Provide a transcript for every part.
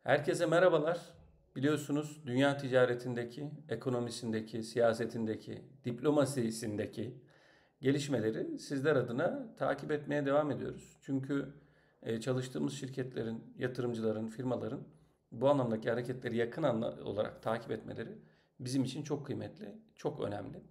Herkese merhabalar. Biliyorsunuz dünya ticaretindeki, ekonomisindeki, siyasetindeki, diplomasisindeki gelişmeleri sizler adına takip etmeye devam ediyoruz. Çünkü çalıştığımız şirketlerin, yatırımcıların, firmaların bu anlamdaki hareketleri yakın olarak takip etmeleri bizim için çok kıymetli, çok önemli.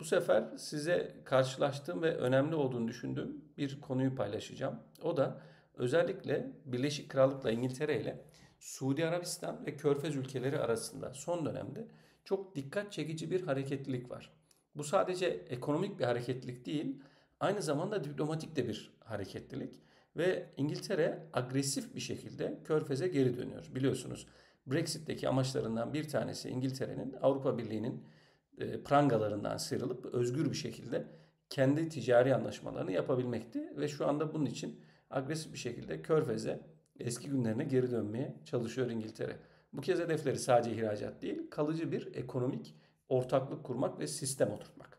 Bu sefer size karşılaştığım ve önemli olduğunu düşündüğüm bir konuyu paylaşacağım. O da özellikle Birleşik Krallık'la İngiltere ile Suudi Arabistan ve Körfez ülkeleri arasında son dönemde çok dikkat çekici bir hareketlilik var. Bu sadece ekonomik bir hareketlilik değil, aynı zamanda diplomatik de bir hareketlilik ve İngiltere agresif bir şekilde Körfez'e geri dönüyor. Biliyorsunuz Brexit'teki amaçlarından bir tanesi İngiltere'nin Avrupa Birliği'nin prangalarından sıyrılıp özgür bir şekilde kendi ticari anlaşmalarını yapabilmekti ve şu anda bunun için agresif bir şekilde Körfez'e eski günlerine geri dönmeye çalışıyor İngiltere. Bu kez hedefleri sadece ihracat değil, kalıcı bir ekonomik ortaklık kurmak ve sistem oturtmak.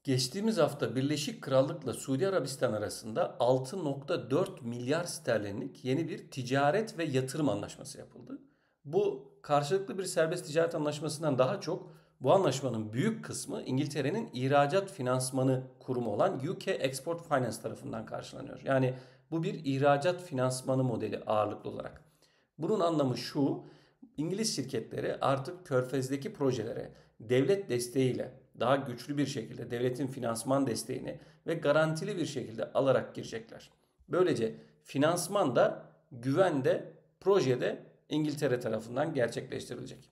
Geçtiğimiz hafta Birleşik Krallık'la Suudi Arabistan arasında 6,4 milyar sterlinlik yeni bir ticaret ve yatırım anlaşması yapıldı. Bu karşılıklı bir serbest ticaret anlaşmasından daha çok bu anlaşmanın büyük kısmı İngiltere'nin ihracat finansmanı kurumu olan UK Export Finance tarafından karşılanıyor. Yani bu bir ihracat finansmanı modeli ağırlıklı olarak. Bunun anlamı şu: İngiliz şirketleri artık Körfez'deki projelere devlet desteğiyle daha güçlü bir şekilde devletin finansman desteğini ve garantili bir şekilde alarak girecekler. Böylece finansman da güven de projede İngiltere tarafından gerçekleştirilecek.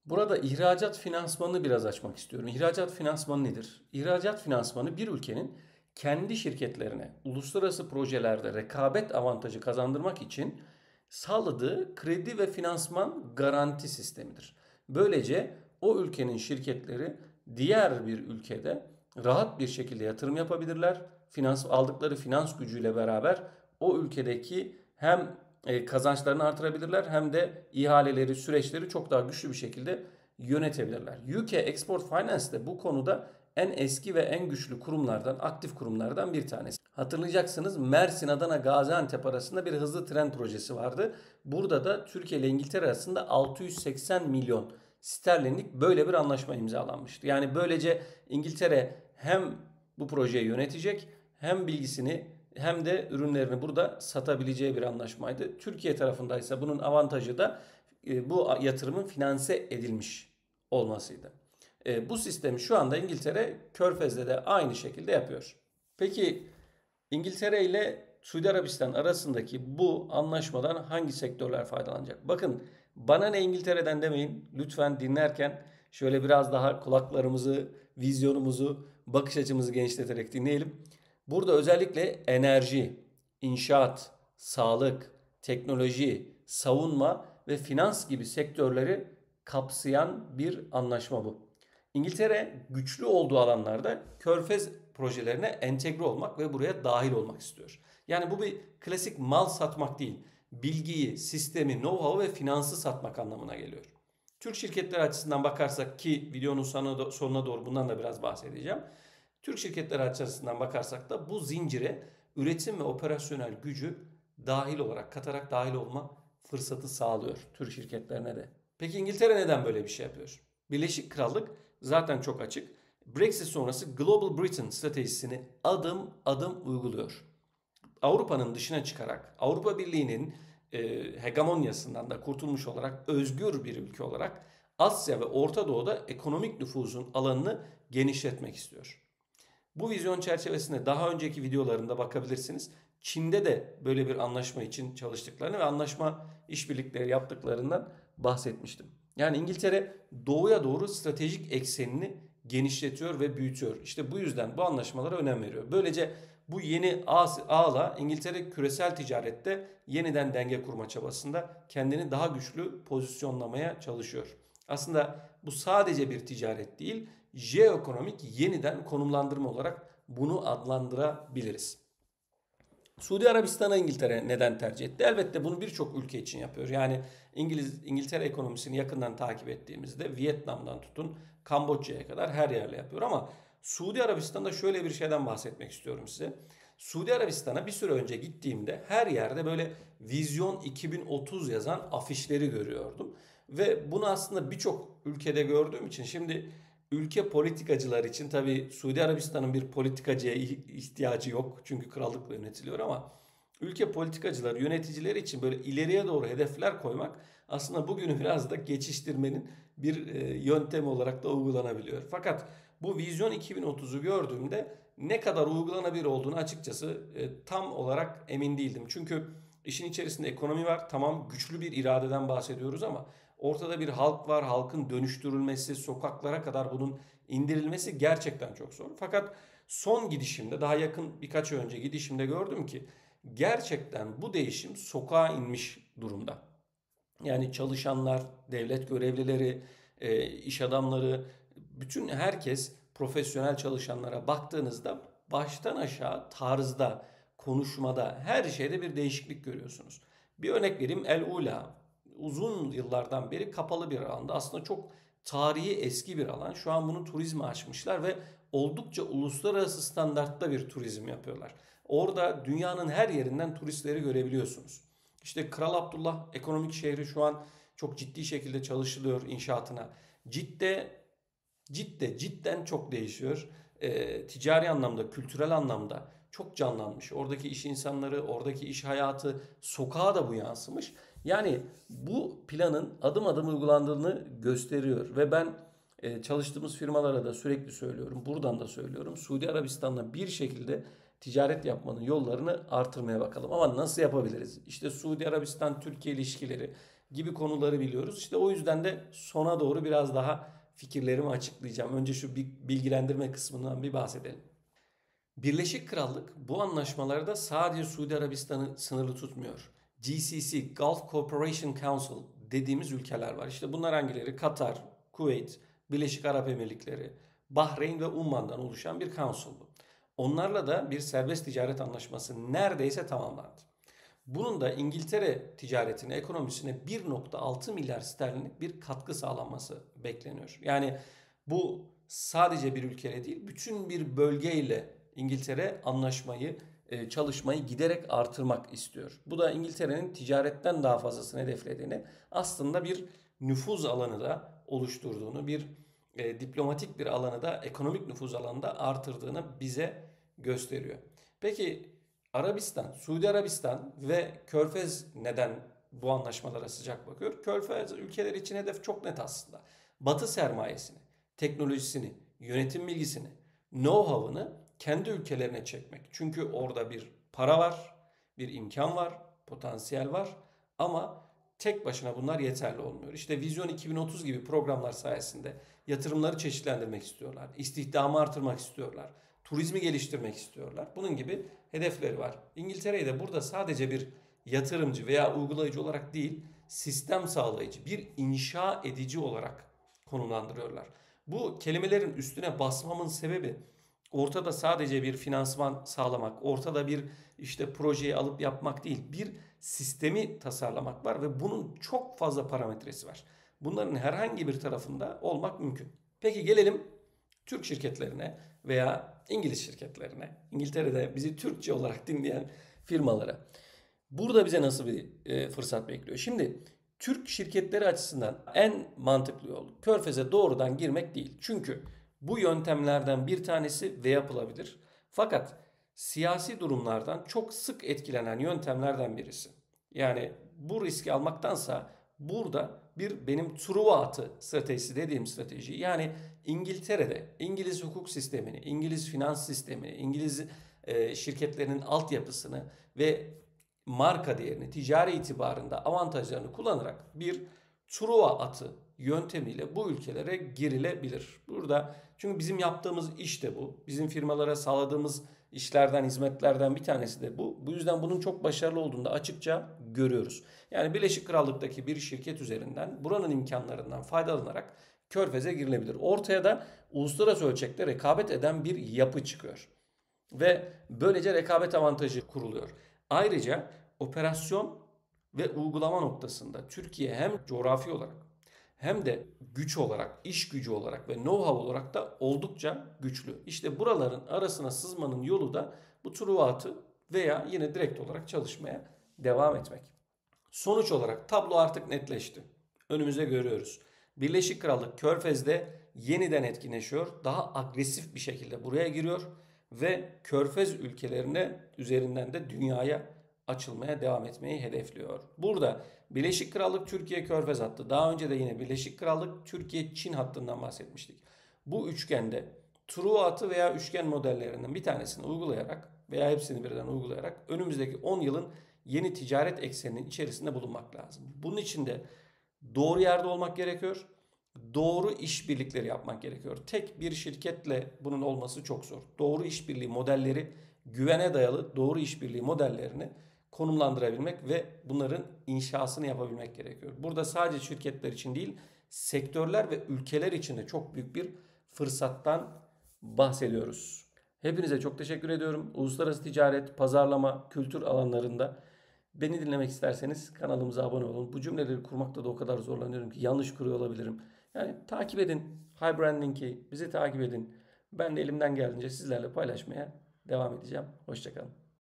Burada ihracat finansmanını biraz açmak istiyorum. İhracat finansmanı nedir? İhracat finansmanı bir ülkenin kendi şirketlerine uluslararası projelerde rekabet avantajı kazandırmak için sağladığı kredi ve finansman garanti sistemidir. Böylece o ülkenin şirketleri diğer bir ülkede rahat bir şekilde yatırım yapabilirler. Aldıkları finans gücüyle beraber o ülkedeki hem kazançlarını artırabilirler hem de ihaleleri, süreçleri çok daha güçlü bir şekilde yönetebilirler. UK Export Finance de bu konuda en eski ve en güçlü kurumlardan, aktif kurumlardan bir tanesi. Hatırlayacaksınız, Mersin, Adana, Gaziantep arasında bir hızlı tren projesi vardı. Burada da Türkiye ile İngiltere arasında 680 milyon sterlinlik böyle bir anlaşma imzalanmıştı. Yani böylece İngiltere hem bu projeyi yönetecek hem bilgisini hem de ürünlerini burada satabileceği bir anlaşmaydı. Türkiye tarafındaysa bunun avantajı da bu yatırımın finanse edilmiş olmasıydı. Bu sistemi şu anda İngiltere Körfez'de de aynı şekilde yapıyor. Peki İngiltere ile Suudi Arabistan arasındaki bu anlaşmadan hangi sektörler faydalanacak? Bakın, bana ne İngiltere'den demeyin. Lütfen dinlerken şöyle biraz daha kulaklarımızı, vizyonumuzu, bakış açımızı genişleterek dinleyelim. Burada özellikle enerji, inşaat, sağlık, teknoloji, savunma ve finans gibi sektörleri kapsayan bir anlaşma bu. İngiltere güçlü olduğu alanlarda Körfez projelerine entegre olmak ve buraya dahil olmak istiyor. Yani bu bir klasik mal satmak değil, bilgiyi, sistemi, know-how ve finansı satmak anlamına geliyor. Türk şirketler açısından bakarsak, ki videonun sonuna doğru bundan da biraz bahsedeceğim. Türk şirketler açısından bakarsak da bu zincire üretim ve operasyonel gücü dahil olarak katarak dahil olma fırsatı sağlıyor Türk şirketlerine de. Peki İngiltere neden böyle bir şey yapıyor? Birleşik Krallık zaten çok açık. Brexit sonrası Global Britain stratejisini adım adım uyguluyor. Avrupa'nın dışına çıkarak, Avrupa Birliği'nin hegemonyasından da kurtulmuş olarak, özgür bir ülke olarak Asya ve Orta Doğu'da ekonomik nüfuzun alanını genişletmek istiyor. Bu vizyon çerçevesinde daha önceki videolarında bakabilirsiniz. Çin'de de böyle bir anlaşma için çalıştıklarını ve anlaşma işbirlikleri yaptıklarından bahsetmiştim. Yani İngiltere doğuya doğru stratejik eksenini genişletiyor ve büyütüyor. İşte bu yüzden bu anlaşmalara önem veriyor. Böylece bu yeni ağla İngiltere küresel ticarette yeniden denge kurma çabasında kendini daha güçlü pozisyonlamaya çalışıyor. Aslında bu sadece bir ticaret değil, jeoekonomik yeniden konumlandırma olarak bunu adlandırabiliriz. Suudi Arabistan'a İngiltere neden tercih etti? Elbette bunu birçok ülke için yapıyor. Yani İngiltere ekonomisini yakından takip ettiğimizde Vietnam'dan tutun Kamboçya'ya kadar her yerle yapıyor. Ama Suudi Arabistan'da şöyle bir şeyden bahsetmek istiyorum size. Suudi Arabistan'a bir süre önce gittiğimde her yerde böyle Vizyon 2030 yazan afişleri görüyordum. Ve bunu aslında birçok ülkede gördüğüm için şimdi ülke politikacılar için tabii Suudi Arabistan'ın bir politikacıya ihtiyacı yok. Çünkü krallıkla yönetiliyor ama ülke politikacıları, yöneticileri için böyle ileriye doğru hedefler koymak aslında bugünü biraz da geçiştirmenin bir yöntemi olarak da uygulanabiliyor. Fakat bu Vizyon 2030'u gördüğümde ne kadar uygulanabilir olduğunu açıkçası tam olarak emin değildim. Çünkü işin içerisinde ekonomi var. Tamam, güçlü bir iradeden bahsediyoruz ama ortada bir halk var. Halkın dönüştürülmesi, sokaklara kadar bunun indirilmesi gerçekten çok zor. Fakat son gidişimde, daha yakın birkaç ay önce gidişimde gördüm ki gerçekten bu değişim sokağa inmiş durumda. Yani çalışanlar, devlet görevlileri, iş adamları, bütün herkes, profesyonel çalışanlara baktığınızda baştan aşağı tarzda, konuşmada, her şeyde bir değişiklik görüyorsunuz. Bir örnek vereyim. El Ula uzun yıllardan beri kapalı bir alanda. Aslında çok tarihi eski bir alan. Şu an bunu turizme açmışlar ve oldukça uluslararası standartta bir turizm yapıyorlar. Orada dünyanın her yerinden turistleri görebiliyorsunuz. İşte Kral Abdullah ekonomik şehri şu an çok ciddi şekilde çalışılıyor inşaatına. Cidde cidden çok değişiyor. Ticari anlamda, kültürel anlamda çok canlanmış. Oradaki iş insanları, oradaki iş hayatı, sokağa da bu yansımış. Yani bu planın adım adım uygulandığını gösteriyor ve ben çalıştığımız firmalara da sürekli söylüyorum. Buradan da söylüyorum. Suudi Arabistan'la bir şekilde ticaret yapmanın yollarını artırmaya bakalım. Ama nasıl yapabiliriz? İşte Suudi Arabistan-Türkiye ilişkileri gibi konuları biliyoruz. İşte o yüzden de sona doğru biraz daha fikirlerimi açıklayacağım. Önce şu bilgilendirme kısmından bir bahsedelim. Birleşik Krallık bu anlaşmalarda sadece Suudi Arabistan'ı sınırlı tutmuyor. GCC, Gulf Cooperation Council dediğimiz ülkeler var. İşte bunlar hangileri? Katar, Kuveyt, Birleşik Arap Emirlikleri, Bahreyn ve Umman'dan oluşan bir council bu. Onlarla da bir serbest ticaret anlaşması neredeyse tamamlandı. Bunun da İngiltere ticaretine, ekonomisine 1,6 milyar sterlinlik bir katkı sağlanması bekleniyor. Yani bu sadece bir ülkeyle değil, bütün bir bölgeyle İngiltere anlaşmayı, çalışmayı giderek artırmak istiyor. Bu da İngiltere'nin ticaretten daha fazlasını hedeflediğini, aslında bir nüfuz alanı da oluşturduğunu, bir diplomatik bir alanı da, ekonomik nüfuz alanında artırdığını bize gösteriyor. Peki Arabistan, Suudi Arabistan ve Körfez neden bu anlaşmalara sıcak bakıyor? Körfez ülkeleri için hedef çok net aslında. Batı sermayesini, teknolojisini, yönetim bilgisini, know-how'ını kendi ülkelerine çekmek. Çünkü orada bir para var, bir imkan var, potansiyel var ama tek başına bunlar yeterli olmuyor. İşte Vizyon 2030 gibi programlar sayesinde yatırımları çeşitlendirmek istiyorlar, istihdamı artırmak istiyorlar, turizmi geliştirmek istiyorlar. Bunun gibi hedefleri var. İngiltere'yi de burada sadece bir yatırımcı veya uygulayıcı olarak değil, sistem sağlayıcı, bir inşa edici olarak konumlandırıyorlar. Bu kelimelerin üstüne basmamın sebebi ortada sadece bir finansman sağlamak, ortada bir işte projeyi alıp yapmak değil, bir sistemi tasarlamak var ve bunun çok fazla parametresi var. Bunların herhangi bir tarafında olmak mümkün. Peki gelelim Türk şirketlerine veya İngiliz şirketlerine, İngiltere'de bizi Türkçe olarak dinleyen firmalara. Burada bize nasıl bir fırsat bekliyor? Şimdi Türk şirketleri açısından en mantıklı yol Körfez'e doğrudan girmek değil. Çünkü bu yöntemlerden bir tanesi ve yapılabilir. Fakat siyasi durumlardan çok sık etkilenen yöntemlerden birisi. Yani bu riski almaktansa burada bir benim Truva atı stratejisi dediğim strateji, yani İngiltere'de İngiliz hukuk sistemini, İngiliz finans sistemini, İngiliz şirketlerinin altyapısını ve marka değerini, ticari itibarında avantajlarını kullanarak bir Truva atı yöntemiyle bu ülkelere girilebilir. Burada çünkü bizim yaptığımız iş de bu. Bizim firmalara sağladığımız işlerden, hizmetlerden bir tanesi de bu. Bu yüzden bunun çok başarılı olduğunu da açıkça görüyoruz. Yani Birleşik Krallık'taki bir şirket üzerinden buranın imkanlarından faydalanarak Körfez'e girilebilir. Ortaya da uluslararası ölçekte rekabet eden bir yapı çıkıyor. Ve böylece rekabet avantajı kuruluyor. Ayrıca operasyon ve uygulama noktasında Türkiye hem coğrafi olarak hem de güç olarak, iş gücü olarak ve know-how olarak da oldukça güçlü. İşte buraların arasına sızmanın yolu da bu Truvat'ı veya yine direkt olarak çalışmaya devam etmek. Sonuç olarak tablo artık netleşti. Önümüzde görüyoruz. Birleşik Krallık Körfez'de yeniden etkinleşiyor. Daha agresif bir şekilde buraya giriyor ve Körfez ülkelerine üzerinden de dünyaya açılmaya devam etmeyi hedefliyor. Burada Birleşik Krallık Türkiye Körfez hattı. Daha önce de yine Birleşik Krallık Türkiye Çin hattından bahsetmiştik. Bu üçgende Truva hattı veya üçgen modellerinden bir tanesini uygulayarak veya hepsini birden uygulayarak önümüzdeki 10 yılın yeni ticaret ekseninin içerisinde bulunmak lazım. Bunun için de doğru yerde olmak gerekiyor. Doğru işbirlikleri yapmak gerekiyor. Tek bir şirketle bunun olması çok zor. Doğru işbirliği modelleri, güvene dayalı doğru işbirliği modellerini konumlandırabilmek ve bunların inşasını yapabilmek gerekiyor. Burada sadece şirketler için değil, sektörler ve ülkeler için de çok büyük bir fırsattan bahsediyoruz. Hepinize çok teşekkür ediyorum. Uluslararası ticaret, pazarlama, kültür alanlarında beni dinlemek isterseniz kanalımıza abone olun. Bu cümleleri kurmakta da o kadar zorlanıyorum ki yanlış kuruyor olabilirim. Yani takip edin. High Branding'i bizi takip edin. Ben de elimden geldiğince sizlerle paylaşmaya devam edeceğim. Hoşçakalın.